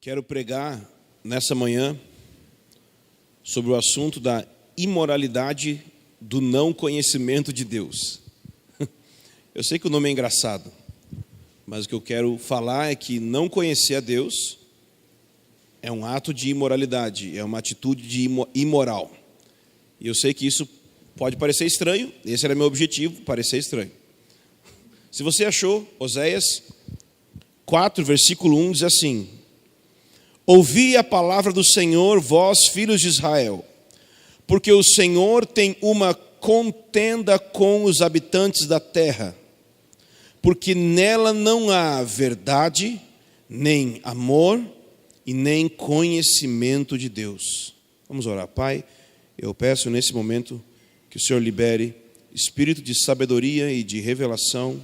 Quero pregar nessa manhã sobre o assunto da imoralidade do não conhecimento de Deus. Eu sei que o nome é engraçado, mas o que eu quero falar é que não conhecer a Deus é um ato de imoralidade, é uma atitude de imoral. E eu sei que isso pode parecer estranho, esse era meu objetivo, parecer estranho. Se você achou, Oséias 4, versículo 1 diz assim: ouvi a palavra do Senhor, vós, filhos de Israel, porque o Senhor tem uma contenda com os habitantes da terra, porque nela não há verdade, nem amor e nem conhecimento de Deus. Vamos orar. Pai, eu peço nesse momento que o Senhor libere espírito de sabedoria e de revelação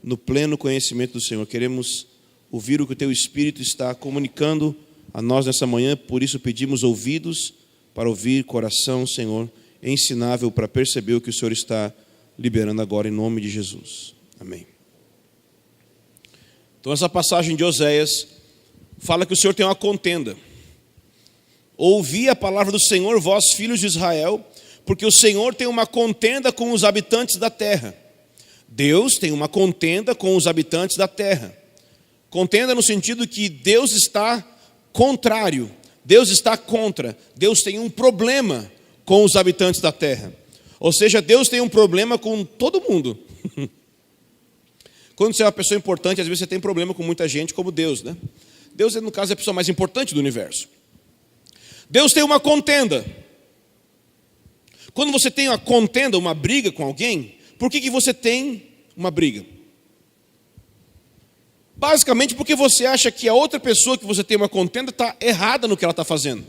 no pleno conhecimento do Senhor. Queremos ouvir o que o Teu Espírito está comunicando a nós nessa manhã, por isso pedimos ouvidos para ouvir, coração, Senhor, ensinável para perceber o que o Senhor está liberando agora, em nome de Jesus. Amém. Então essa passagem de Oséias fala que o Senhor tem uma contenda. Ouvi a palavra do Senhor, vós, filhos de Israel, porque o Senhor tem uma contenda com os habitantes da terra. Deus tem uma contenda com os habitantes da terra. Contenda no sentido que Deus está contrário, Deus está contra, Deus tem um problema com os habitantes da terra. Ou seja, Deus tem um problema com todo mundo. Quando você é uma pessoa importante, às vezes você tem problema com muita gente, como Deus, né? Deus, no caso, é a pessoa mais importante do universo. Deus tem uma contenda. Quando você tem uma contenda, uma briga com alguém, por que você tem uma briga? Basicamente porque você acha que a outra pessoa que você tem uma contenda está errada no que ela está fazendo.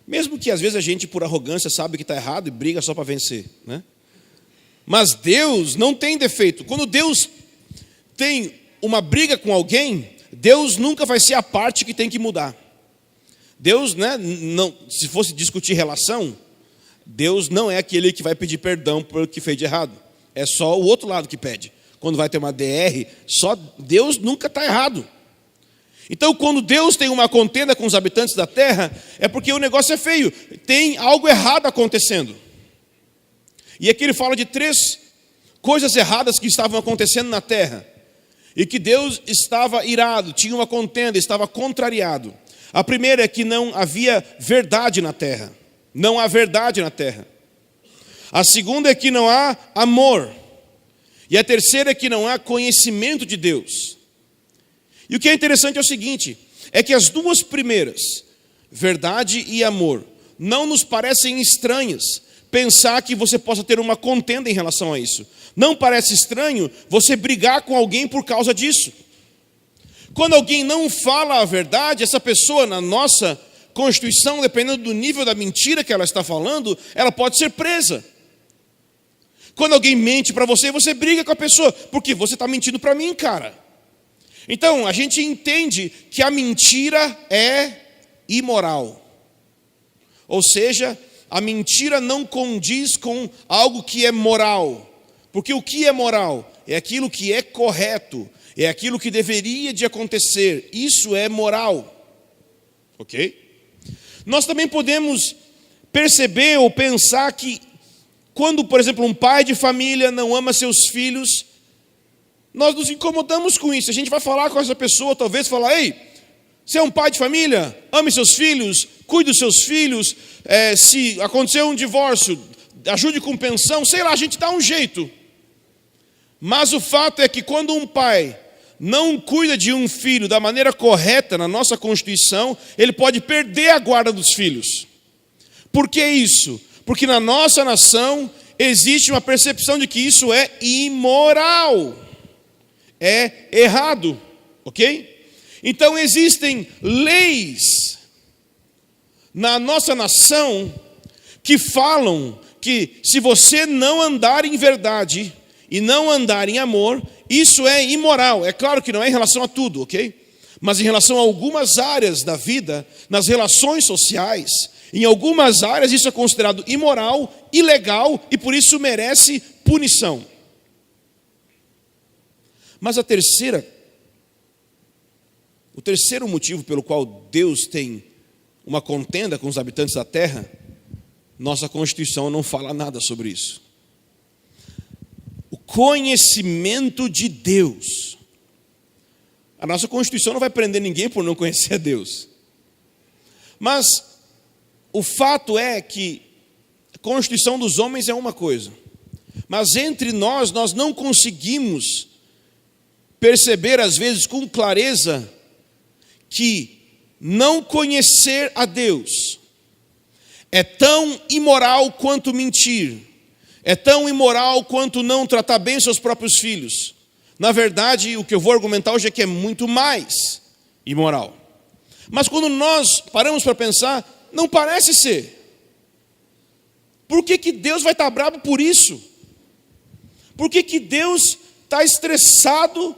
Mesmo que às vezes a gente, por arrogância, sabe que está errado e briga só para vencer, né? Mas Deus não tem defeito. Quando Deus tem uma briga com alguém, Deus nunca vai ser a parte que tem que mudar. Deus, né, não, se fosse discutir relação, Deus não é aquele que vai pedir perdão pelo que fez de errado. É só o outro lado que pede. Quando vai ter uma DR, só Deus nunca está errado. Então, quando Deus tem uma contenda com os habitantes da terra, é porque o negócio é feio. Tem algo errado acontecendo. E aqui ele fala de 3 coisas erradas que estavam acontecendo na terra. E que Deus estava irado, tinha uma contenda, estava contrariado. A primeira é que não havia verdade na terra. Não há verdade na terra. A segunda é que não há amor. E a terceira é que não há conhecimento de Deus. E o que é interessante é o seguinte, é que as 2 primeiras, verdade e amor, não nos parecem estranhas pensar que você possa ter uma contenda em relação a isso. Não parece estranho você brigar com alguém por causa disso. Quando alguém não fala a verdade, essa pessoa, na nossa Constituição, dependendo do nível da mentira que ela está falando, ela pode ser presa. Quando alguém mente para você, você briga com a pessoa, porque você está mentindo para mim, cara. Então, a gente entende que a mentira é imoral. Ou seja, a mentira não condiz com algo que é moral. Porque o que é moral? É aquilo que é correto, é aquilo que deveria de acontecer. Isso é moral. Ok? Nós também podemos perceber ou pensar que quando, por exemplo, um pai de família não ama seus filhos, nós nos incomodamos com isso. A gente vai falar com essa pessoa, talvez falar: ei, você é um pai de família, ame seus filhos, cuide dos seus filhos, se acontecer um divórcio, ajude com pensão, sei lá, a gente dá um jeito. Mas o fato é que quando um pai não cuida de um filho da maneira correta na nossa Constituição, ele pode perder a guarda dos filhos. Por que isso? Porque na nossa nação existe uma percepção de que isso é imoral, é errado, ok? Então existem leis na nossa nação que falam que se você não andar em verdade e não andar em amor, isso é imoral. É claro que não é em relação a tudo, ok? Mas em relação a algumas áreas da vida, nas relações sociais, em algumas áreas isso é considerado imoral, ilegal e por isso merece punição. Mas a terceira O terceiro motivo pelo qual Deus tem uma contenda com os habitantes da terra, nossa Constituição não fala nada sobre isso. O conhecimento de Deus. A nossa Constituição não vai prender ninguém por não conhecer a Deus. Mas o fato é que a Constituição dos homens é uma coisa, mas entre nós não conseguimos perceber, às vezes, com clareza, que não conhecer a Deus é tão imoral quanto mentir, é tão imoral quanto não tratar bem seus próprios filhos. Na verdade, o que eu vou argumentar hoje é que é muito mais imoral. Mas quando nós paramos para pensar, não parece ser. Por que Deus vai estar bravo por isso? Por que Deus está estressado,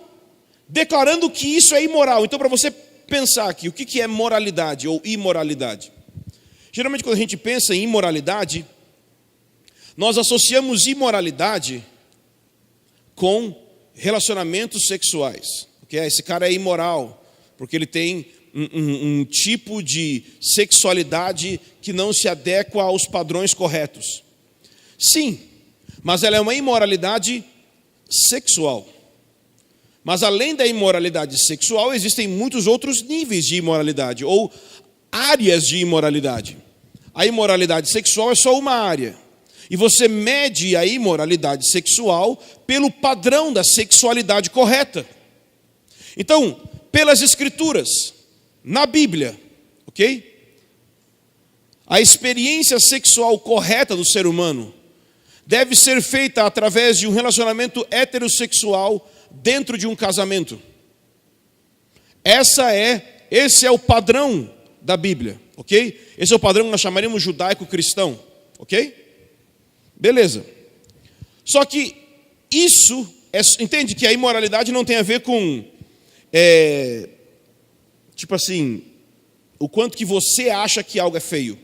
declarando que isso é imoral? Então, para você pensar aqui, o que é moralidade ou imoralidade? Geralmente, quando a gente pensa em imoralidade, nós associamos imoralidade com relacionamentos sexuais. Okay? Esse cara é imoral, porque ele tem um tipo de sexualidade que não se adequa aos padrões corretos. Sim, mas ela é uma imoralidade sexual. Mas além da imoralidade sexual, existem muitos outros níveis de imoralidade, ou áreas de imoralidade. A imoralidade sexual é só uma área. E você mede a imoralidade sexual pelo padrão da sexualidade correta. Então, pelas Escrituras, na Bíblia, ok? A experiência sexual correta do ser humano deve ser feita através de um relacionamento heterossexual dentro de um casamento. Esse é o padrão da Bíblia, ok? Esse é o padrão que nós chamaríamos judaico-cristão, ok? Beleza. Só que isso, entende que a imoralidade não tem a ver com, tipo assim, o quanto que você acha que algo é feio.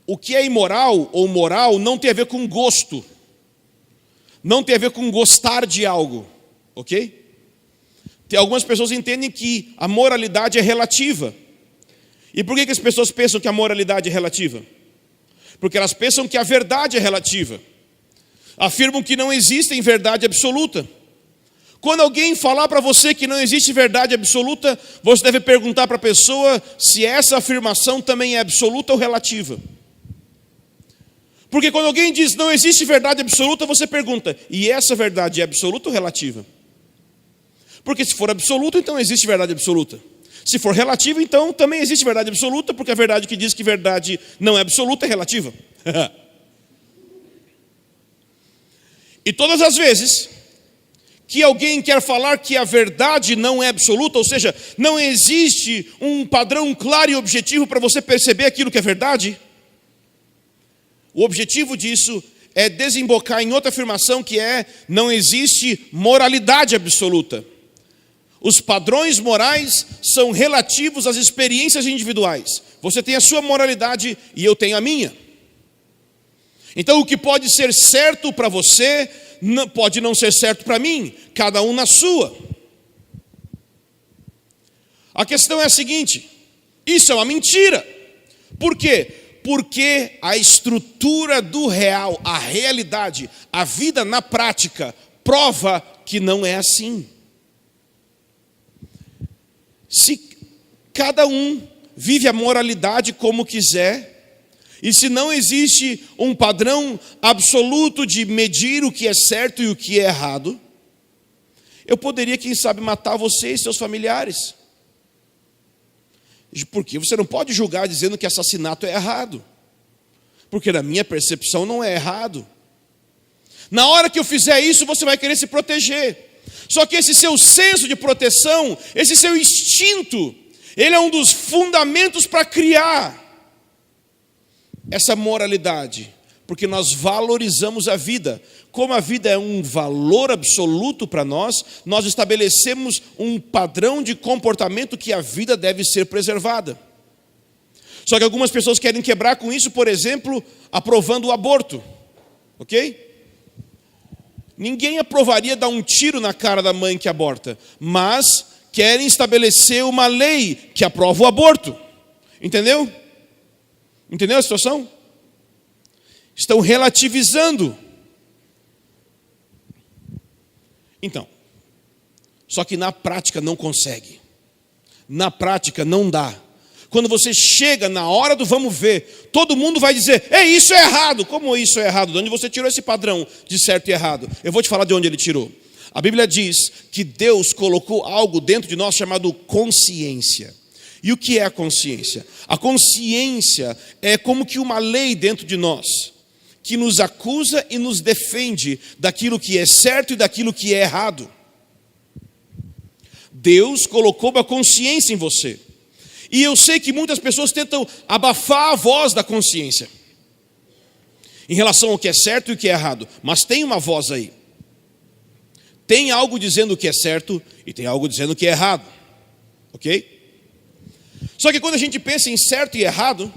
O que é imoral ou moral não tem a ver com gosto. Não tem a ver com gostar de algo, ok? Tem algumas pessoas que entendem que a moralidade é relativa. E por que as pessoas pensam que a moralidade é relativa? Porque elas pensam que a verdade é relativa. Afirmam que não existe verdade absoluta. Quando alguém falar para você que não existe verdade absoluta, você deve perguntar para a pessoa se essa afirmação também é absoluta ou relativa. Porque quando alguém diz não existe verdade absoluta, você pergunta, e essa verdade é absoluta ou relativa? Porque se for absoluta, então existe verdade absoluta. Se for relativa, então também existe verdade absoluta, porque a verdade que diz que verdade não é absoluta é relativa. E todas as vezes que alguém quer falar que a verdade não é absoluta, ou seja, não existe um padrão claro e objetivo para você perceber aquilo que é verdade, o objetivo disso é desembocar em outra afirmação que não existe moralidade absoluta. Os padrões morais são relativos às experiências individuais. Você tem a sua moralidade e eu tenho a minha. Então o que pode ser certo para você, pode não ser certo para mim, cada um na sua. A questão é a seguinte, isso é uma mentira. Por quê? Porque a estrutura do real, a realidade, a vida na prática, prova que não é assim. Se cada um vive a moralidade como quiser, e se não existe um padrão absoluto de medir o que é certo e o que é errado, eu poderia, quem sabe, matar você e seus familiares. Porque você não pode julgar dizendo que assassinato é errado. Porque na minha percepção não é errado. Na hora que eu fizer isso, você vai querer se proteger. Só que esse seu senso de proteção, esse seu instinto, ele é um dos fundamentos para criar essa moralidade. Porque nós valorizamos a vida. Como a vida é um valor absoluto para nós, nós estabelecemos um padrão de comportamento que a vida deve ser preservada. Só que algumas pessoas querem quebrar com isso, por exemplo, aprovando o aborto. Ok? Ninguém aprovaria dar um tiro na cara da mãe que aborta, mas querem estabelecer uma lei que aprova o aborto. Entendeu? Entendeu a situação? Estão relativizando. Então, só que na prática não consegue. Na prática não dá. Quando você chega na hora do vamos ver, todo mundo vai dizer, isso é errado. Como isso é errado? De onde você tirou esse padrão de certo e errado? Eu vou te falar de onde ele tirou. A Bíblia diz que Deus colocou algo dentro de nós chamado consciência. E o que é a consciência? A consciência é como que uma lei dentro de nós, que nos acusa e nos defende daquilo que é certo e daquilo que é errado. Deus colocou uma consciência em você. E eu sei que muitas pessoas tentam abafar a voz da consciência em relação ao que é certo e o que é errado. Mas tem uma voz aí. Tem algo dizendo o que é certo e tem algo dizendo o que é errado. Ok? Só que quando a gente pensa em certo e errado,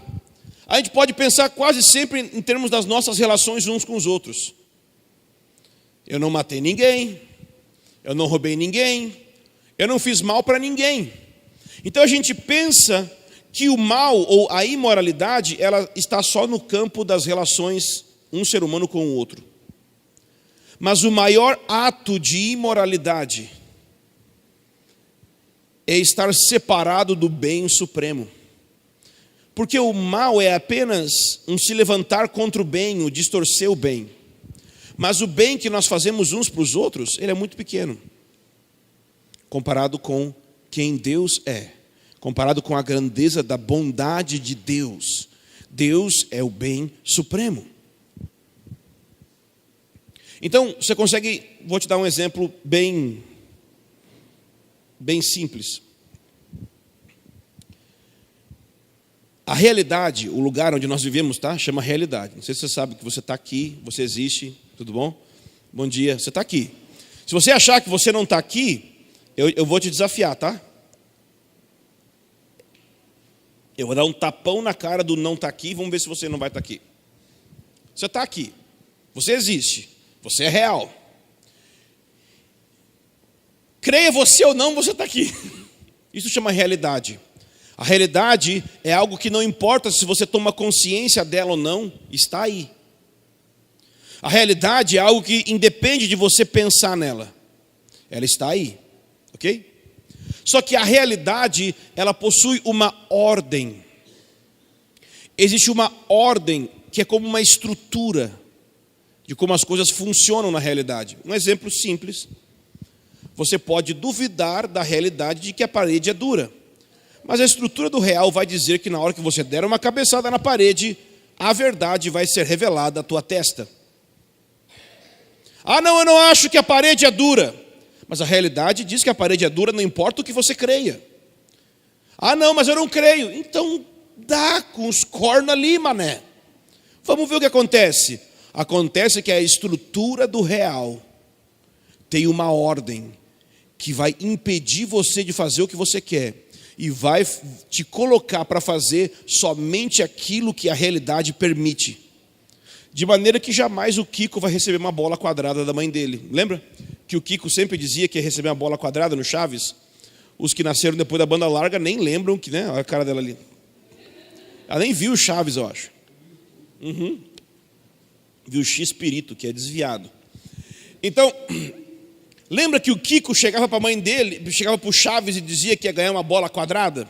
a gente pode pensar quase sempre em termos das nossas relações uns com os outros. Eu não matei ninguém, eu não roubei ninguém, eu não fiz mal para ninguém. Então a gente pensa que o mal ou a imoralidade, ela está só no campo das relações um ser humano com o outro. Mas o maior ato de imoralidade é estar separado do bem supremo. Porque o mal é apenas um se levantar contra o bem, o distorcer o bem. Mas o bem que nós fazemos uns para os outros, ele é muito pequeno, comparado com quem Deus é, comparado com a grandeza da bondade de Deus. Deus é o bem supremo. Então, você consegue, vou te dar um exemplo bem simples. A realidade, o lugar onde nós vivemos, tá? Chama realidade. Não sei se você sabe que você está aqui, você existe, tudo bom? Bom dia, você está aqui. Se você achar que você não está aqui, eu vou te desafiar, tá? Eu vou dar um tapão na cara do não está aqui, vamos ver se você não vai estar aqui. Você está aqui, você existe, você é real. Creia você ou não, você está aqui. Isso chama realidade. A realidade é algo que não importa se você toma consciência dela ou não, está aí. A realidade é algo que independe de você pensar nela. Ela está aí, ok? Só que a realidade, ela possui uma ordem. Existe uma ordem que é como uma estrutura de como as coisas funcionam na realidade. Um exemplo simples. Você pode duvidar da realidade de que a parede é dura. Mas a estrutura do real vai dizer que na hora que você der uma cabeçada na parede, a verdade vai ser revelada à tua testa. Ah, não, eu não acho que a parede é dura. Mas a realidade diz que a parede é dura, não importa o que você creia. Ah, não, mas eu não creio. Então dá com os cornos ali, mané. Vamos ver o que acontece. Acontece que a estrutura do real tem uma ordem que vai impedir você de fazer o que você quer. E vai te colocar para fazer somente aquilo que a realidade permite. De maneira que jamais o Kiko vai receber uma bola quadrada da mãe dele. Lembra que o Kiko sempre dizia que ia receber uma bola quadrada no Chaves? Os que nasceram depois da banda larga nem lembram que, né? Olha a cara dela ali. Ela nem viu o Chaves, eu acho. Viu o X-Pirito, que é desviado. Então, lembra que o Kiko chegava para a mãe dele, chegava para o Chaves e dizia que ia ganhar uma bola quadrada?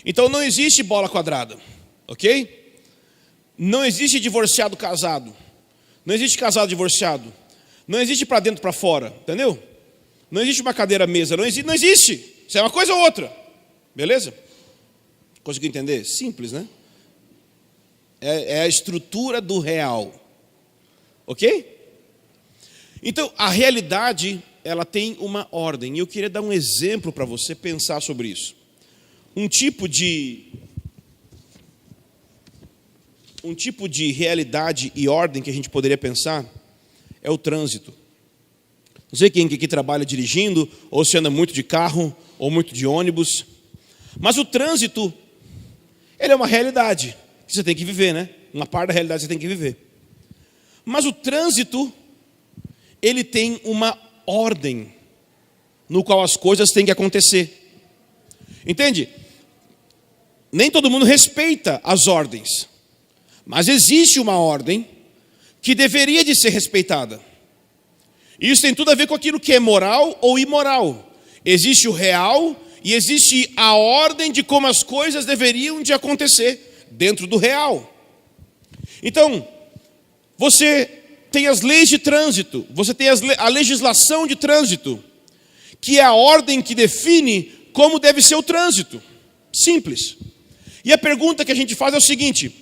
Então não existe bola quadrada, ok? Não existe divorciado casado. Não existe casado divorciado. Não existe para dentro para fora, entendeu? Não existe uma cadeira mesa, não existe. Isso é uma coisa ou outra, beleza? Conseguiu entender? Simples, né? É a estrutura do real, ok? Então a realidade, ela tem uma ordem. E eu queria dar um exemplo para você pensar sobre isso. Um tipo de realidade e ordem que a gente poderia pensar é o trânsito. Não sei quem aqui trabalha dirigindo, ou se anda muito de carro, ou muito de ônibus. Mas o trânsito, ele é uma realidade que você tem que viver, né? Uma parte da realidade que você tem que viver. Mas o trânsito, ele tem uma ordem. no qual as coisas têm que acontecer. Entende? Nem todo mundo respeita as ordens, mas existe uma ordem que deveria de ser respeitada. Isso tem tudo a ver com aquilo que é moral ou imoral. Existe o real e existe a ordem de como as coisas deveriam de acontecer dentro do real. Então, você tem as leis de trânsito, você tem a legislação de trânsito, que é a ordem que define como deve ser o trânsito. Simples. E a pergunta que a gente faz é o seguinte: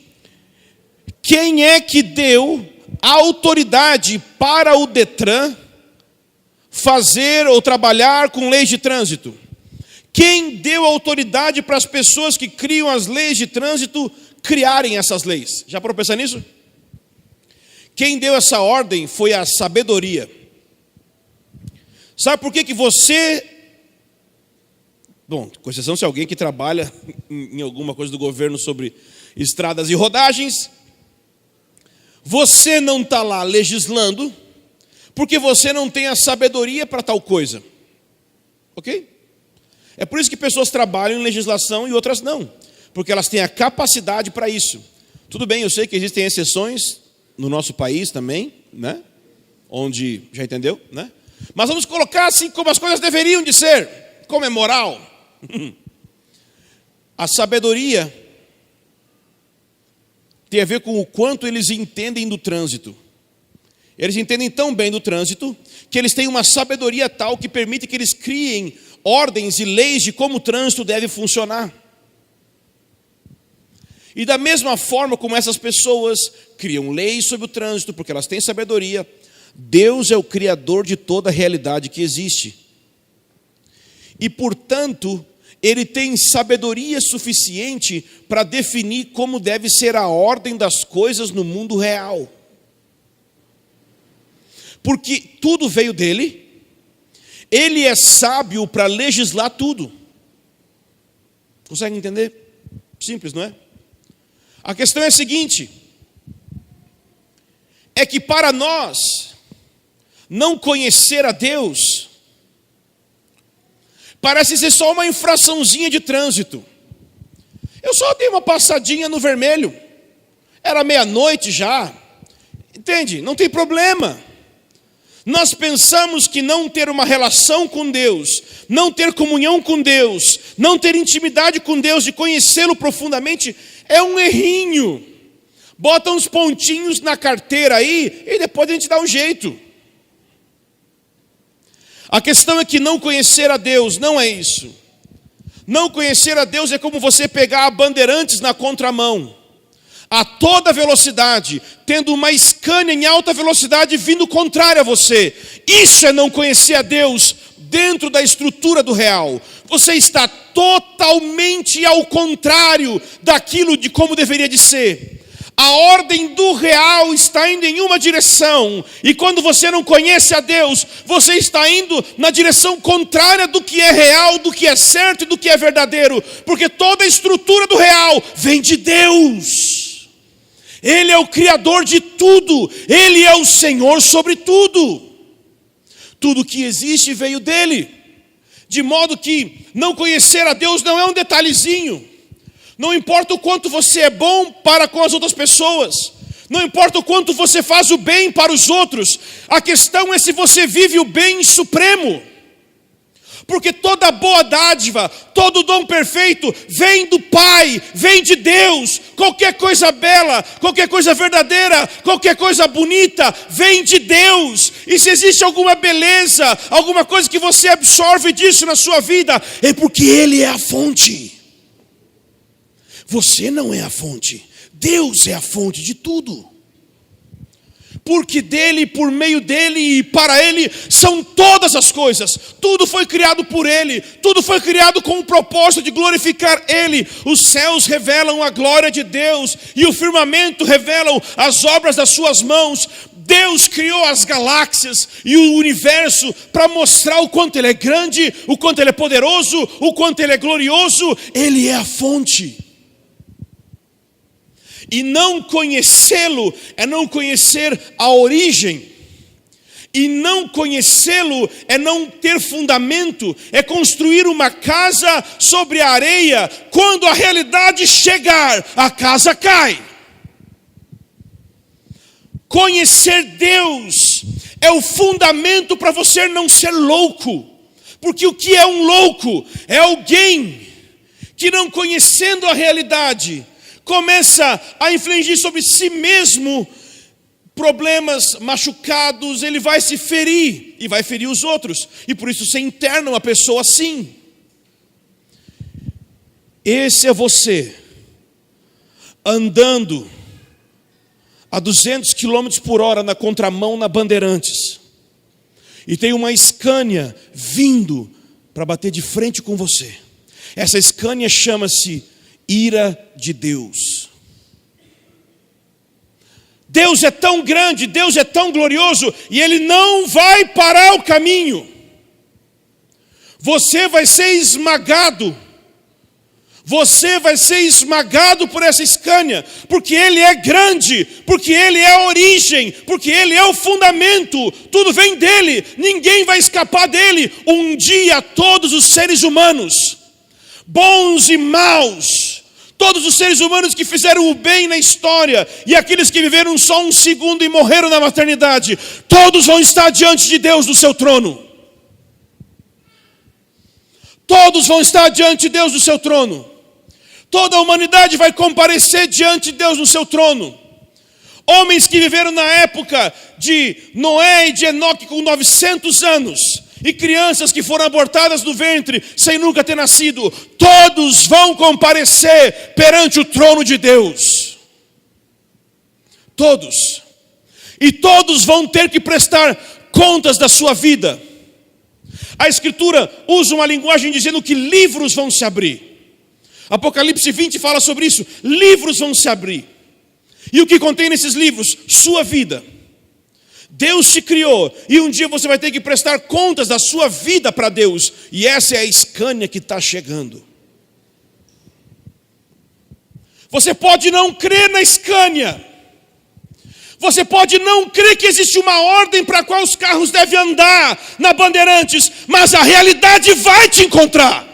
quem é que deu a autoridade para o Detran fazer ou trabalhar com leis de trânsito? Quem deu autoridade para as pessoas que criam as leis de trânsito criarem essas leis? Já parou para pensar nisso? Quem deu essa ordem foi a sabedoria. Sabe por que você... Bom, com exceção se alguém que trabalha em alguma coisa do governo sobre estradas e rodagens, você não está lá legislando, porque você não tem a sabedoria para tal coisa. Ok? É por isso que pessoas trabalham em legislação e outras não, porque elas têm a capacidade para isso. Tudo bem, eu sei que existem exceções no nosso país também, né? Onde, já entendeu, né? Mas vamos colocar assim como as coisas deveriam de ser, como é moral. A sabedoria tem a ver com o quanto eles entendem do trânsito. Eles entendem tão bem do trânsito que eles têm uma sabedoria tal que permite que eles criem ordens e leis de como o trânsito deve funcionar. E da mesma forma como essas pessoas criam leis sobre o trânsito, porque elas têm sabedoria, Deus é o criador de toda a realidade que existe. E, portanto, Ele tem sabedoria suficiente para definir como deve ser a ordem das coisas no mundo real. Porque tudo veio dele, Ele é sábio para legislar tudo. Consegue entender? Simples, não é? A questão é a seguinte: é que para nós não conhecer a Deus parece ser só uma infraçãozinha de trânsito. Eu só dei uma passadinha no vermelho, era meia-noite já, entende? Não tem problema. Nós pensamos que não ter uma relação com Deus, não ter comunhão com Deus, não ter intimidade com Deus, de conhecê-lo profundamente, é um errinho. Bota uns pontinhos na carteira aí e depois a gente dá um jeito. A questão é que não conhecer a Deus não é isso. Não conhecer a Deus é como você pegar a Bandeirantes na contramão, a toda velocidade, tendo uma Scania em alta velocidade vindo contrária a você. Isso é não conhecer a Deus dentro da estrutura do real. Você está totalmente ao contrário daquilo de como deveria de ser. A ordem do real está indo em uma direção, e quando você não conhece a Deus, você está indo na direção contrária do que é real, do que é certo e do que é verdadeiro, porque toda a estrutura do real vem de Deus. Ele é o Criador de tudo, Ele é o Senhor sobre tudo. Tudo que existe veio dEle, de modo que não conhecer a Deus não é um detalhezinho. Não importa o quanto você é bom para com as outras pessoas, não importa o quanto você faz o bem para os outros, a questão é se você vive o bem supremo. Porque toda boa dádiva, todo dom perfeito vem do Pai, vem de Deus. Qualquer coisa bela, qualquer coisa verdadeira, qualquer coisa bonita, vem de Deus. E se existe alguma beleza, alguma coisa que você absorve disso na sua vida, é porque Ele é a fonte. Você não é a fonte, Deus é a fonte de tudo. Porque dele, por meio dele e para ele são todas as coisas. Tudo foi criado por ele, tudo foi criado com o propósito de glorificar ele. Os céus revelam a glória de Deus e o firmamento revelam as obras das suas mãos. Deus criou as galáxias e o universo para mostrar o quanto ele é grande, o quanto ele é poderoso, o quanto ele é glorioso. Ele é a fonte. E não conhecê-lo é não conhecer a origem. E não conhecê-lo é não ter fundamento, é construir uma casa sobre a areia. Quando a realidade chegar, a casa cai. Conhecer Deus é o fundamento para você não ser louco. Porque o que é um louco? É alguém que, não conhecendo a realidade, começa a infligir sobre si mesmo problemas, machucados. Ele vai se ferir e vai ferir os outros. E por isso se interna uma pessoa assim. Esse é você andando a 200 km por hora na contramão na Bandeirantes. E tem uma Scania vindo para bater de frente com você. Essa Scania chama-se ira de Deus. Deus é tão grande, Deus é tão glorioso, e Ele não vai parar o caminho. Você vai ser esmagado. Você vai ser esmagado por essa Scania, porque Ele é grande, porque Ele é a origem, porque Ele é o fundamento, tudo vem dEle, ninguém vai escapar dEle. Um dia todos os seres humanos, bons e maus, todos os seres humanos que fizeram o bem na história, e aqueles que viveram só um segundo e morreram na maternidade, todos vão estar diante de Deus no seu trono. Todos vão estar diante de Deus no seu trono. Toda a humanidade vai comparecer diante de Deus no seu trono. Homens que viveram na época de Noé e de Enoque com 900 anos, e crianças que foram abortadas no ventre sem nunca ter nascido, todos vão comparecer perante o trono de Deus. Todos. E todos vão ter que prestar contas da sua vida. A Escritura usa uma linguagem dizendo que livros vão se abrir. Apocalipse 20 fala sobre isso. Livros vão se abrir. E o que contém nesses livros? Sua vida. Deus te criou, e um dia você vai ter que prestar contas da sua vida para Deus. E essa é a Scania que está chegando. Você pode não crer na Scania. Você pode não crer que existe uma ordem para a qual os carros devem andar na Bandeirantes, mas a realidade vai te encontrar.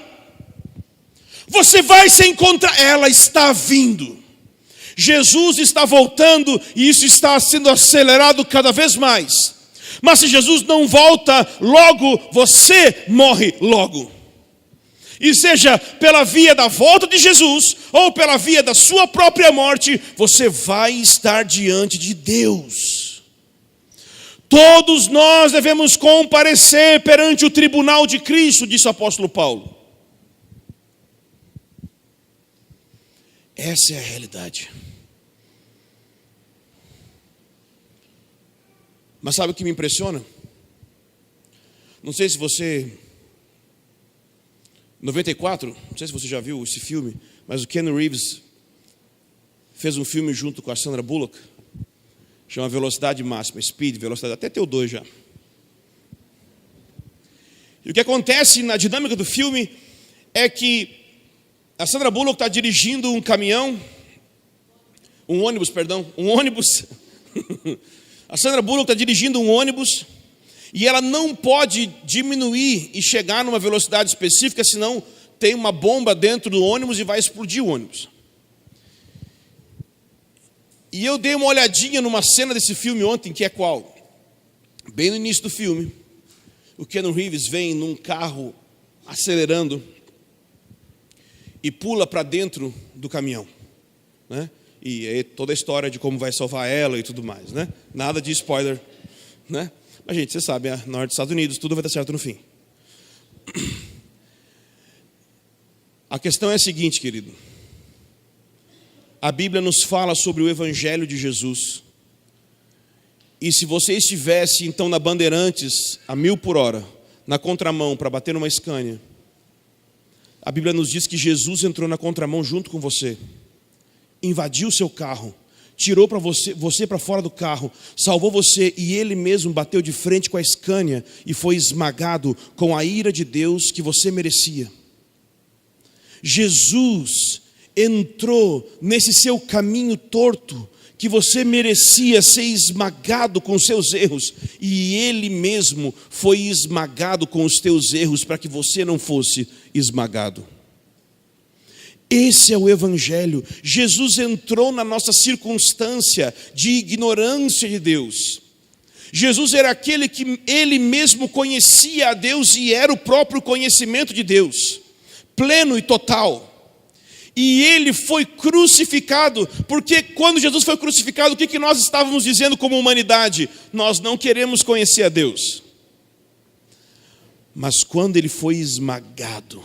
Você vai se encontrar, ela está vindo. Jesus está voltando e isso está sendo acelerado cada vez mais. Mas se Jesus não volta logo, você morre logo. E seja pela via da volta de Jesus ou pela via da sua própria morte, você vai estar diante de Deus. Todos nós devemos comparecer perante o tribunal de Cristo, disse o apóstolo Paulo. Essa é a realidade. Mas sabe o que me impressiona? Não sei se você... 94, não sei se você já viu esse filme, mas o Ken Reeves fez um filme junto com a Sandra Bullock, chama Velocidade Máxima, Speed, Velocidade, até tem o 2 já. E o que acontece na dinâmica do filme é que a Sandra Bullock está dirigindo um ônibus. A Sandra Bullock está dirigindo um ônibus e ela não pode diminuir e chegar numa velocidade específica, senão tem uma bomba dentro do ônibus e vai explodir o ônibus. E eu dei uma olhadinha numa cena desse filme ontem, que é qual? Bem no início do filme, o Keanu Reeves vem num carro acelerando e pula para dentro do caminhão, né? E aí toda a história de como vai salvar ela e tudo mais, né? Nada de spoiler, né? Mas gente, você sabe, na hora dos Estados Unidos tudo vai dar certo no fim. A questão é a seguinte, querido. A Bíblia nos fala sobre o Evangelho de Jesus. E se você estivesse então na Bandeirantes a 1000 por hora, na contramão para bater numa Scania, a Bíblia nos diz que Jesus entrou na contramão junto com você, invadiu o seu carro, tirou para você para fora do carro, salvou você e Ele mesmo bateu de frente com a Scania e foi esmagado com a ira de Deus que você merecia. Jesus entrou nesse seu caminho torto que você merecia ser esmagado com os seus erros, e Ele mesmo foi esmagado com os teus erros para que você não fosse esmagado. Esse é o Evangelho. Jesus entrou na nossa circunstância de ignorância de Deus. Jesus era aquele que Ele mesmo conhecia a Deus e era o próprio conhecimento de Deus, pleno e total. E Ele foi crucificado, porque quando Jesus foi crucificado, o que nós estávamos dizendo como humanidade? Nós não queremos conhecer a Deus. Mas quando Ele foi esmagado,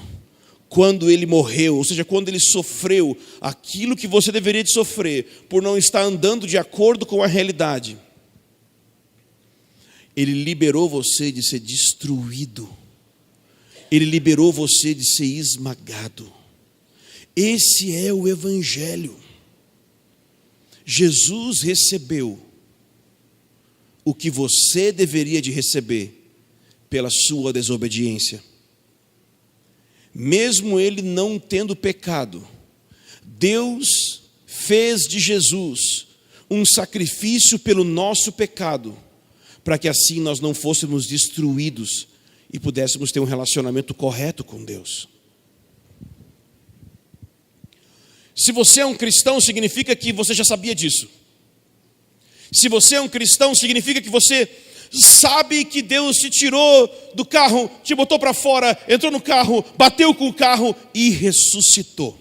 quando Ele morreu, ou seja, quando Ele sofreu aquilo que você deveria de sofrer, por não estar andando de acordo com a realidade, Ele liberou você de ser destruído, Ele liberou você de ser esmagado. Esse é o Evangelho. Jesus recebeu o que você deveria de receber pela sua desobediência. Mesmo Ele não tendo pecado, Deus fez de Jesus um sacrifício pelo nosso pecado, para que assim nós não fôssemos destruídos e pudéssemos ter um relacionamento correto com Deus. Se você é um cristão, significa que você já sabia disso. Se você é um cristão, significa que você sabe que Deus te tirou do carro, te botou para fora, entrou no carro, bateu com o carro e ressuscitou.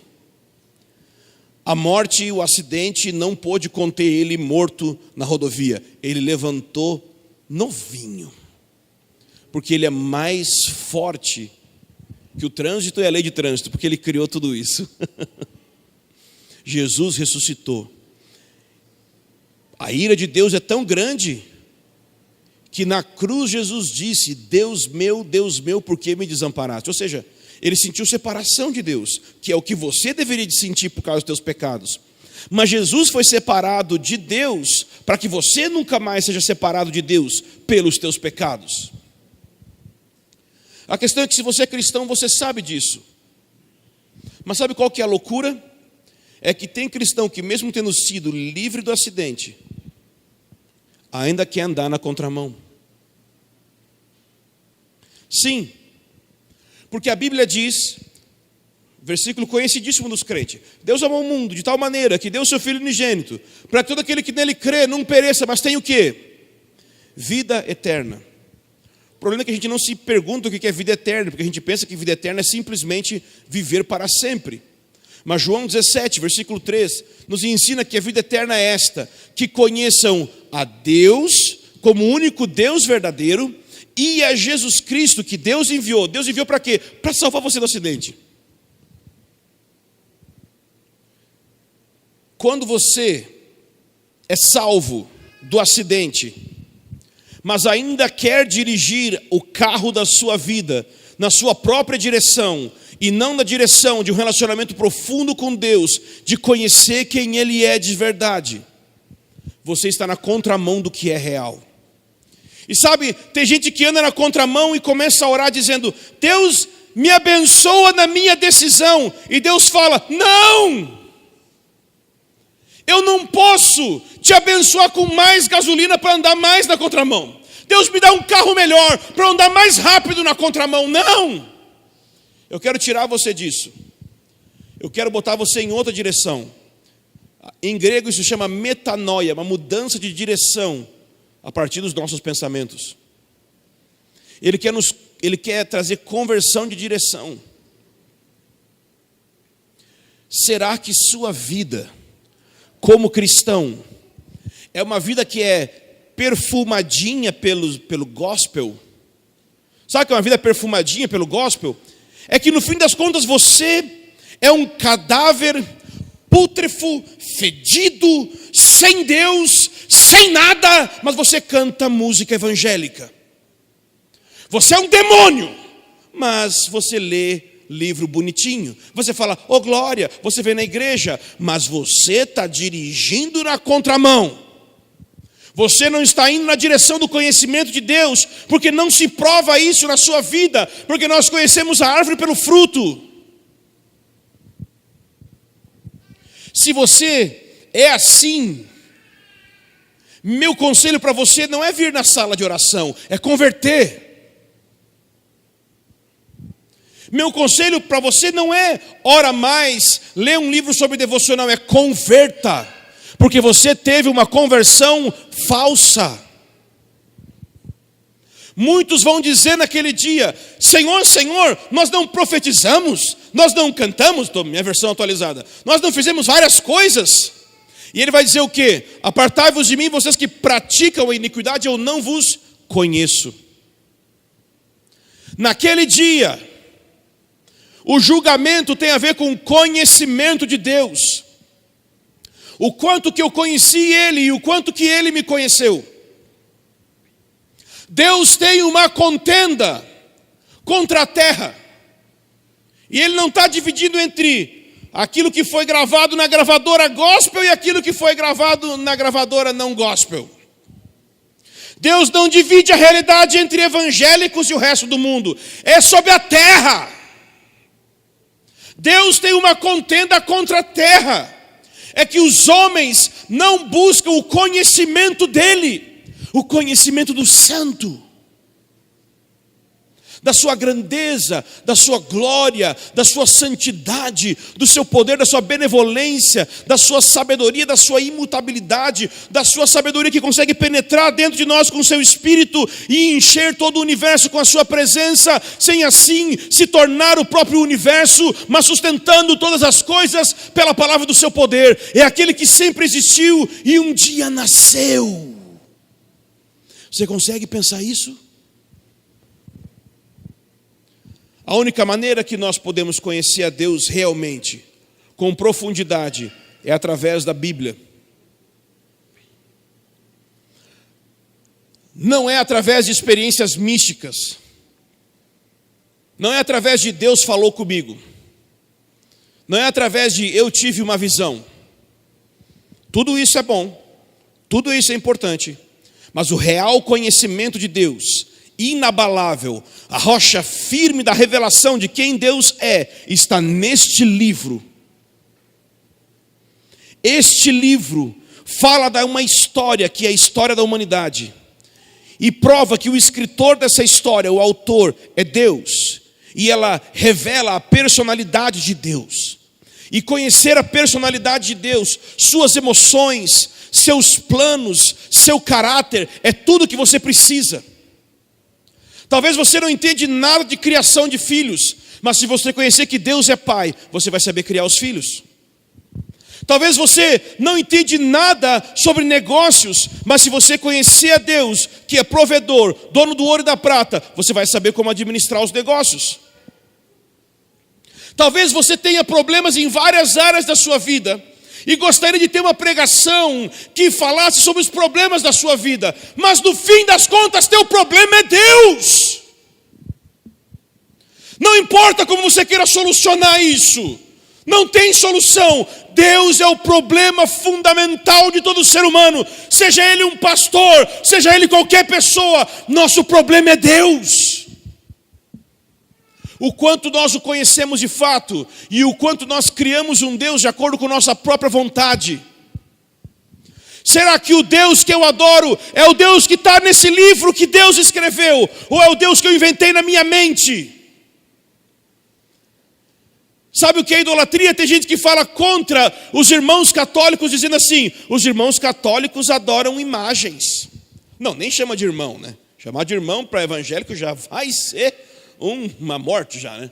A morte e o acidente não pôde conter ele morto na rodovia. Ele levantou novinho, porque ele é mais forte que o trânsito e a lei de trânsito, porque ele criou tudo isso. Jesus ressuscitou. A ira de Deus é tão grande que na cruz Jesus disse: Deus meu, por que me desamparaste? Ou seja, ele sentiu separação de Deus, que é o que você deveria de sentir por causa dos teus pecados. Mas Jesus foi separado de Deus para que você nunca mais seja separado de Deus pelos teus pecados. A questão é que se você é cristão, você sabe disso. Mas sabe qual que é a loucura? É que tem cristão que mesmo tendo sido livre do acidente, ainda quer andar na contramão. Sim, porque a Bíblia diz, versículo conhecidíssimo dos crentes: Deus amou o mundo de tal maneira que deu o seu Filho unigênito, para que todo aquele que nele crê não pereça, mas tenha o quê? Vida eterna. O problema é que a gente não se pergunta o que é vida eterna, porque a gente pensa que vida eterna é simplesmente viver para sempre. Mas João 17, versículo 3, nos ensina que a vida eterna é esta: que conheçam a Deus como o único Deus verdadeiro e a Jesus Cristo que Deus enviou. Deus enviou para quê? Para salvar você do acidente. Quando você é salvo do acidente, mas ainda quer dirigir o carro da sua vida na sua própria direção, e não na direção de um relacionamento profundo com Deus, de conhecer quem Ele é de verdade, você está na contramão do que é real. E sabe, tem gente que anda na contramão e começa a orar dizendo: Deus me abençoa na minha decisão. E Deus fala: não, eu não posso te abençoar com mais gasolina para andar mais na contramão. Deus me dá um carro melhor para andar mais rápido na contramão. Não! Eu quero tirar você disso. Eu quero botar você em outra direção. Em grego isso chama metanoia, uma mudança de direção a partir dos nossos pensamentos. Ele quer trazer conversão de direção. Será que sua vida como cristão é uma vida que é perfumadinha pelo gospel? Sabe o que é uma vida perfumadinha pelo gospel? É que no fim das contas você é um cadáver pútrefo, fedido, sem Deus, sem nada, mas você canta música evangélica. Você é um demônio, mas você lê livro bonitinho. Você fala: oh glória, você vem na igreja, mas você está dirigindo na contramão. Você não está indo na direção do conhecimento de Deus, porque não se prova isso na sua vida, porque nós conhecemos a árvore pelo fruto. Se você é assim, Meu conselho para você não é vir na sala de oração, é converter. Meu conselho para você não é ora mais, lê um livro sobre devocional, é converta. Porque você teve uma conversão falsa. Muitos vão dizer naquele dia: Senhor, Senhor, nós não profetizamos, nós não cantamos, minha versão atualizada, nós não fizemos várias coisas. E ele vai dizer o quê? Apartai-vos de mim, vocês que praticam a iniquidade, eu não vos conheço. Naquele dia, o julgamento tem a ver com o conhecimento de Deus. O quanto que eu conheci Ele e o quanto que Ele me conheceu. Deus tem uma contenda contra a terra. E Ele não está dividindo entre aquilo que foi gravado na gravadora gospel e aquilo que foi gravado na gravadora não gospel. Deus não divide a realidade entre evangélicos e o resto do mundo. É sobre a terra. Deus tem uma contenda contra a terra. É que os homens não buscam o conhecimento dele, o conhecimento do santo, da sua grandeza, da sua glória, da sua santidade, do seu poder, da sua benevolência, da sua sabedoria, da sua imutabilidade, da sua sabedoria que consegue penetrar dentro de nós com o seu espírito e encher todo o universo com a sua presença, sem assim se tornar o próprio universo, mas sustentando todas as coisas pela palavra do seu poder. É aquele que sempre existiu e um dia nasceu. Você consegue pensar isso? A única maneira que nós podemos conhecer a Deus realmente, com profundidade, é através da Bíblia. Não é através de experiências místicas. Não é através de Deus falou comigo. Não é através de eu tive uma visão. Tudo isso é bom. Tudo isso é importante. Mas o real conhecimento de Deus, inabalável, a rocha firme da revelação de quem Deus é, está neste livro. Este livro fala de uma história que é a história da humanidade e prova que o escritor dessa história, o autor, é Deus, e ela revela a personalidade de Deus. E conhecer a personalidade de Deus, suas emoções, seus planos, seu caráter, é tudo que você precisa. Talvez você não entende nada de criação de filhos, mas se você conhecer que Deus é pai, você vai saber criar os filhos. Talvez você não entende nada sobre negócios, mas se você conhecer a Deus, que é provedor, dono do ouro e da prata, você vai saber como administrar os negócios. Talvez você tenha problemas em várias áreas da sua vida e gostaria de ter uma pregação que falasse sobre os problemas da sua vida, mas no fim das contas, teu problema é Deus. Não importa como você queira solucionar isso, não tem solução. Deus é o problema fundamental de todo ser humano, seja ele um pastor, seja ele qualquer pessoa, nosso problema é Deus. O quanto nós o conhecemos de fato e o quanto nós criamos um Deus de acordo com nossa própria vontade. Será que o Deus que eu adoro é o Deus que está nesse livro que Deus escreveu? Ou é o Deus que eu inventei na minha mente? Sabe o que é idolatria? Tem gente que fala contra os irmãos católicos, dizendo assim: os irmãos católicos adoram imagens. Não, nem chama de irmão, né? Chamar de irmão para evangélico já vai ser uma morte já, né?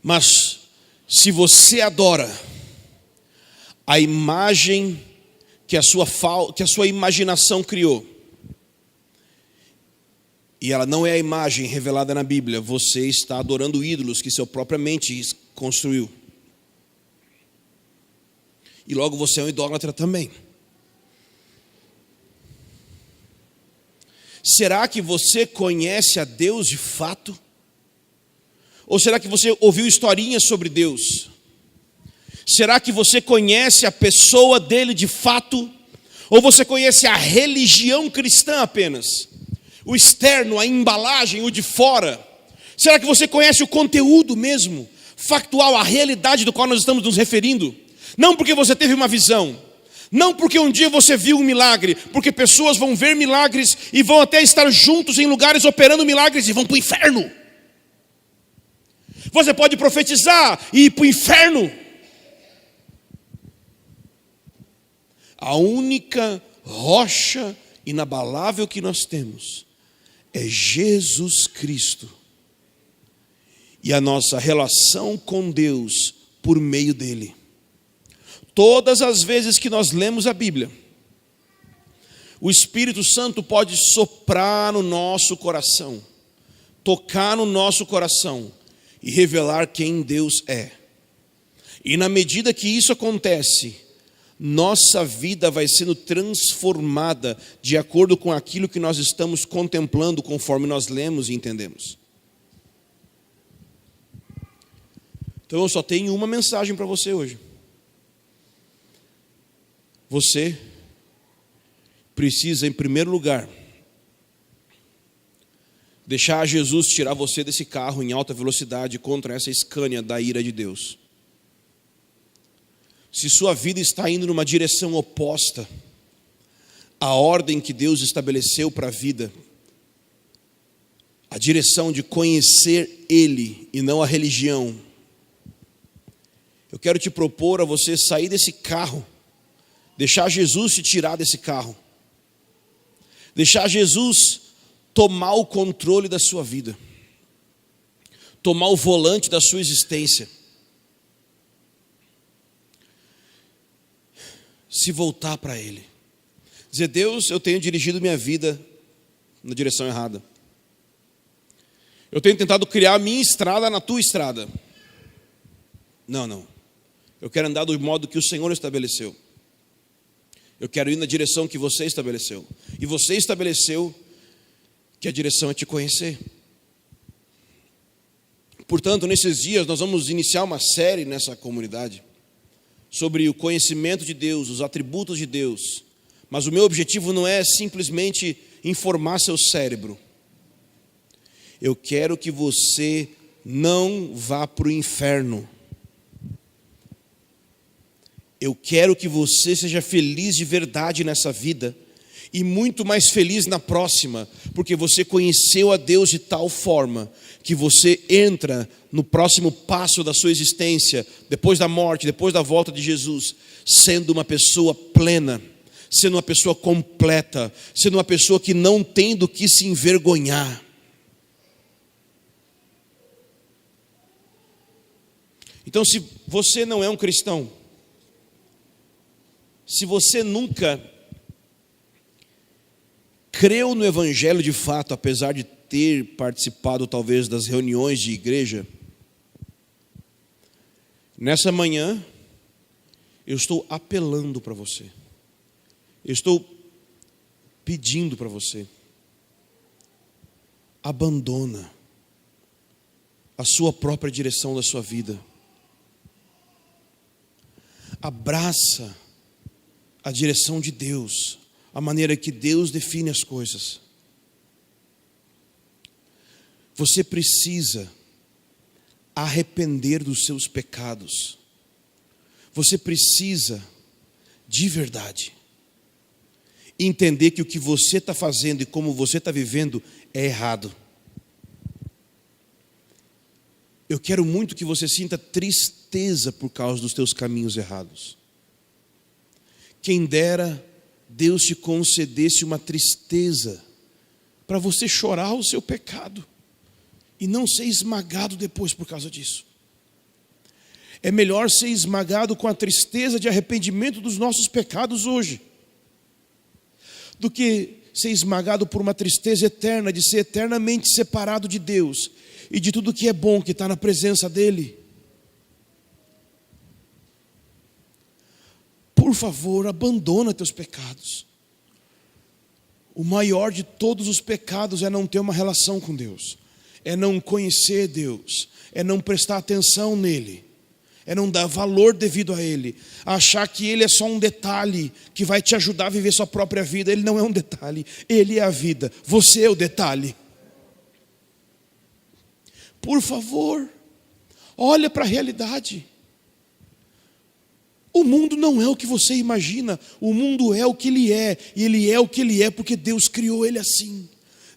Mas se você adora a imagem que a sua imaginação criou, e ela não é a imagem revelada na Bíblia, você está adorando ídolos que sua própria mente construiu. E logo você é um idólatra também. Será que você conhece a Deus de fato? Ou será que você ouviu historinhas sobre Deus? Será que você conhece a pessoa dele de fato? Ou você conhece a religião cristã apenas? O externo, a embalagem, o de fora? Será que você conhece o conteúdo mesmo, factual, a realidade do qual nós estamos nos referindo? Não porque você teve uma visão, não porque um dia você viu um milagre, porque pessoas vão ver milagres e vão até estar juntos em lugares operando milagres e vão para o inferno. Você pode profetizar e ir para o inferno. A única rocha inabalável que nós temos é Jesus Cristo. E a nossa relação com Deus por meio dele. Todas as vezes que nós lemos a Bíblia, o Espírito Santo pode soprar no nosso coração, tocar no nosso coração e revelar quem Deus é. E na medida que isso acontece, nossa vida vai sendo transformada de acordo com aquilo que nós estamos contemplando, conforme nós lemos e entendemos. Então eu só tenho uma mensagem para você hoje. Você precisa, em primeiro lugar, deixar Jesus tirar você desse carro em alta velocidade contra essa Scania da ira de Deus. Se sua vida está indo numa direção oposta à ordem que Deus estabeleceu para a vida, a direção de conhecer Ele e não a religião, eu quero te propor a você sair desse carro, deixar Jesus te tirar desse carro, deixar Jesus tomar o controle da sua vida, tomar o volante da sua existência, se voltar para Ele, dizer: Deus, eu tenho dirigido minha vida na direção errada, eu tenho tentado criar a minha estrada na tua estrada. Não, eu quero andar do modo que o Senhor estabeleceu. Eu quero ir na direção que você estabeleceu. E você estabeleceu que a direção é te conhecer. Portanto, nesses dias nós vamos iniciar uma série nessa comunidade sobre o conhecimento de Deus, os atributos de Deus. Mas o meu objetivo não é simplesmente informar seu cérebro. Eu quero que você não vá para o inferno. Eu quero que você seja feliz de verdade nessa vida e muito mais feliz na próxima, porque você conheceu a Deus de tal forma que você entra no próximo passo da sua existência, depois da morte, depois da volta de Jesus, sendo uma pessoa plena, sendo uma pessoa completa, sendo uma pessoa que não tem do que se envergonhar. Então, se você não é um cristão, se você nunca creu no Evangelho de fato, apesar de ter participado talvez das reuniões de igreja, nessa manhã eu estou apelando para você, eu estou pedindo para você: abandona a sua própria direção da sua vida, abraça a direção de Deus, a maneira que Deus define as coisas. Você precisa arrepender dos seus pecados. Você precisa, de verdade, entender que o que você está fazendo e como você está vivendo é errado. Eu quero muito que você sinta tristeza por causa dos teus caminhos errados. Quem dera Deus te concedesse uma tristeza para você chorar o seu pecado e não ser esmagado depois por causa disso. É melhor ser esmagado com a tristeza de arrependimento dos nossos pecados hoje, do que ser esmagado por uma tristeza eterna de ser eternamente separado de Deus e de tudo que é bom que está na presença dEle. Por favor, abandona teus pecados. O maior de todos os pecados é não ter uma relação com Deus, é não conhecer Deus, é não prestar atenção nele, é não dar valor devido a Ele, achar que Ele é só um detalhe que vai te ajudar a viver sua própria vida. Ele não é um detalhe, Ele é a vida, você é o detalhe. Por favor, olha para a realidade. O mundo não é o que você imagina, o mundo é o que ele é, e ele é o que ele é porque Deus criou ele assim.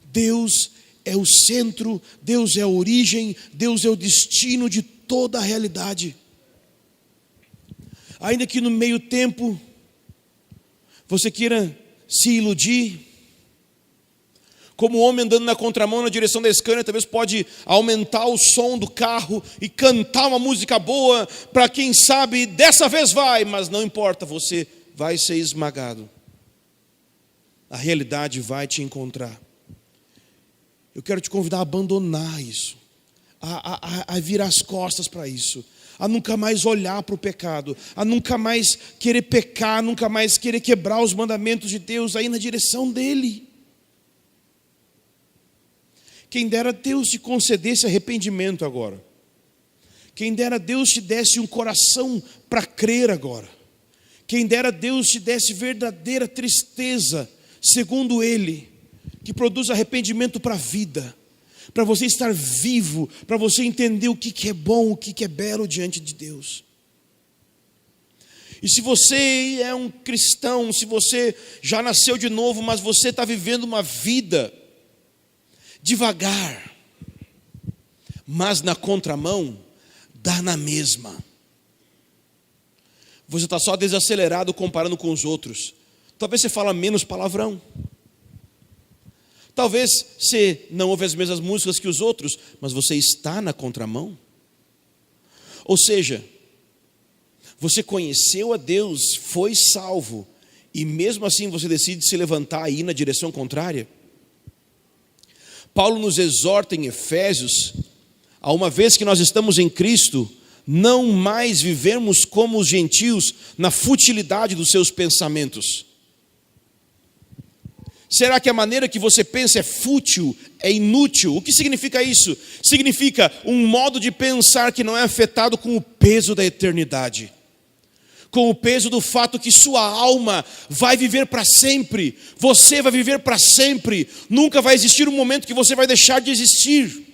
Deus é o centro, Deus é a origem, Deus é o destino de toda a realidade. Ainda que no meio tempo você queira se iludir, como o homem andando na contramão na direção da Scania, talvez pode aumentar o som do carro e cantar uma música boa, para quem sabe, dessa vez vai, mas não importa, você vai ser esmagado. A realidade vai te encontrar. Eu quero te convidar a abandonar isso, a virar as costas para isso, a nunca mais olhar para o pecado, a nunca mais querer pecar, nunca mais querer quebrar os mandamentos de Deus, a ir na direção dele. Quem dera Deus te concedesse arrependimento agora. Quem dera Deus te desse um coração para crer agora. Quem dera Deus te desse verdadeira tristeza, segundo Ele, que produz arrependimento para a vida, para você estar vivo, para você entender o que é bom, o que é belo diante de Deus. E se você é um cristão, se você já nasceu de novo, mas você está vivendo uma vida devagar, mas na contramão, dá na mesma. Você está só desacelerado comparando com os outros. Talvez você fala menos palavrão. Talvez você não ouve as mesmas músicas que os outros, mas você está na contramão. Ou seja, você conheceu a Deus, foi salvo, e mesmo assim você decide se levantar e ir na direção contrária. Paulo nos exorta em Efésios, a uma vez que nós estamos em Cristo, não mais vivemos como os gentios na futilidade dos seus pensamentos. Será que a maneira que você pensa é fútil, é inútil? O que significa isso? Significa um modo de pensar que não é afetado com o peso da eternidade, com o peso do fato que sua alma vai viver para sempre, você vai viver para sempre, nunca vai existir um momento que você vai deixar de existir.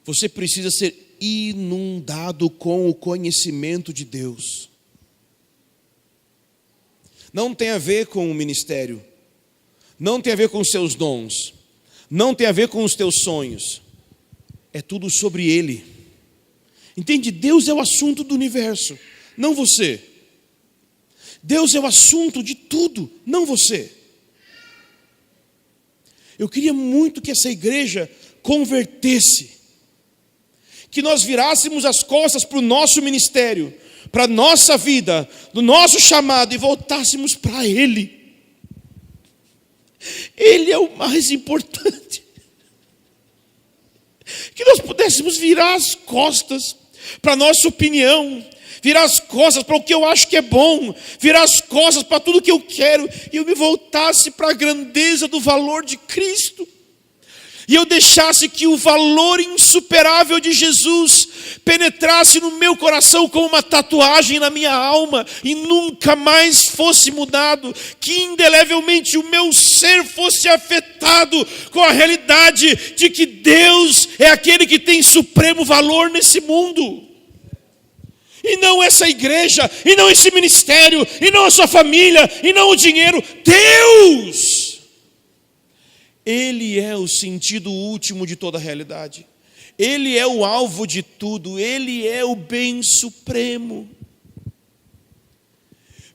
Você precisa ser inundado com o conhecimento de Deus. Não tem a ver com o ministério, não tem a ver com os seus dons, não tem a ver com os teus sonhos, é tudo sobre Ele. Entende? Deus é o assunto do universo, não você. Deus é o assunto de tudo, não você. Eu queria muito que essa igreja convertesse, que nós virássemos as costas para o nosso ministério, para a nossa vida, do nosso chamado, e voltássemos para Ele. Ele é o mais importante. Que nós pudéssemos virar as costas para a nossa opinião, virar as costas para o que eu acho que é bom, virar as costas para tudo que eu quero, e eu me voltasse para a grandeza do valor de Cristo, e eu deixasse que o valor insuperável de Jesus penetrasse no meu coração como uma tatuagem na minha alma, e nunca mais fosse mudado, que indelevelmente o meu ser fosse afetado com a realidade de que Deus é aquele que tem supremo valor nesse mundo. E não essa igreja, e não esse ministério, e não a sua família, e não o dinheiro. Deus! Ele é o sentido último de toda a realidade. Ele é o alvo de tudo. Ele é o bem supremo.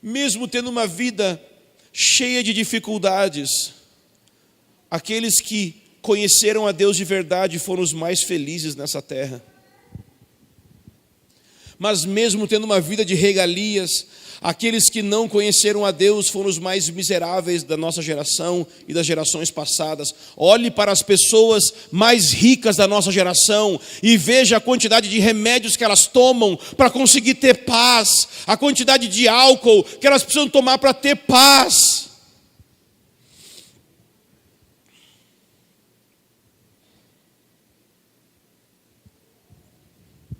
Mesmo tendo uma vida cheia de dificuldades, aqueles que conheceram a Deus de verdade foram os mais felizes nessa terra. Mas mesmo tendo uma vida de regalias, aqueles que não conheceram a Deus foram os mais miseráveis da nossa geração e das gerações passadas. Olhe para as pessoas mais ricas da nossa geração e veja a quantidade de remédios que elas tomam para conseguir ter paz, a quantidade de álcool que elas precisam tomar para ter paz.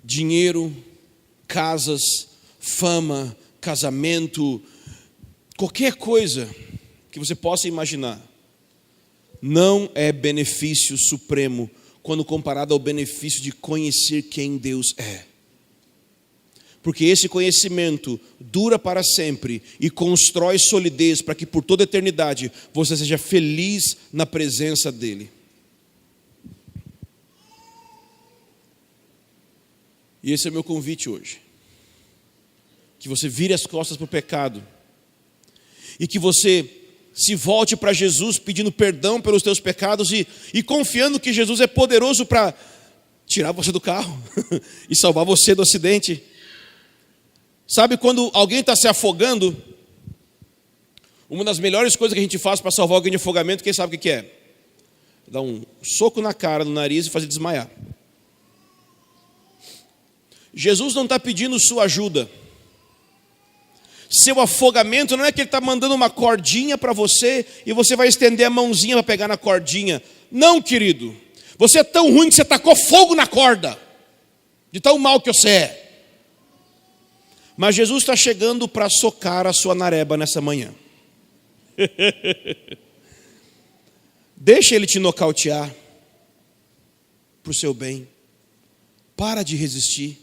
Dinheiro, casas, fama, casamento, qualquer coisa que você possa imaginar, não é benefício supremo quando comparado ao benefício de conhecer quem Deus é. porque esse conhecimento dura para sempre e constrói solidez para que por toda a eternidade você seja feliz na presença dele. E esse é o meu convite hoje. Que você vire as costas para o pecado e que você se volte para Jesus pedindo perdão pelos teus pecados e confiando que Jesus é poderoso para tirar você do carro e salvar você do acidente. Sabe quando alguém está se afogando, uma das melhores coisas que a gente faz para salvar alguém de afogamento, quem sabe o que é? Dar um soco na cara, no nariz e fazer desmaiar. Jesus não está pedindo sua ajuda. Seu afogamento não é que ele está mandando uma cordinha para você e você vai estender a mãozinha para pegar na cordinha. Não, querido. Você é tão ruim que você tacou fogo na corda, de tão mal que você é. Mas Jesus está chegando para socar a sua nareba nessa manhã. Deixa ele te nocautear para o seu bem. Para de resistir.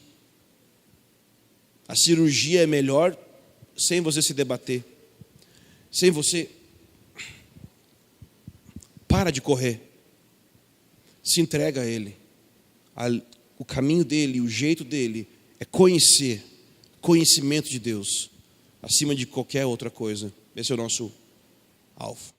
A cirurgia é melhor sem você se debater. Sem você. Para de correr. Se entrega a ele. O caminho dele, o jeito dele é conhecimento de Deus acima de qualquer outra coisa. Esse é o nosso alvo.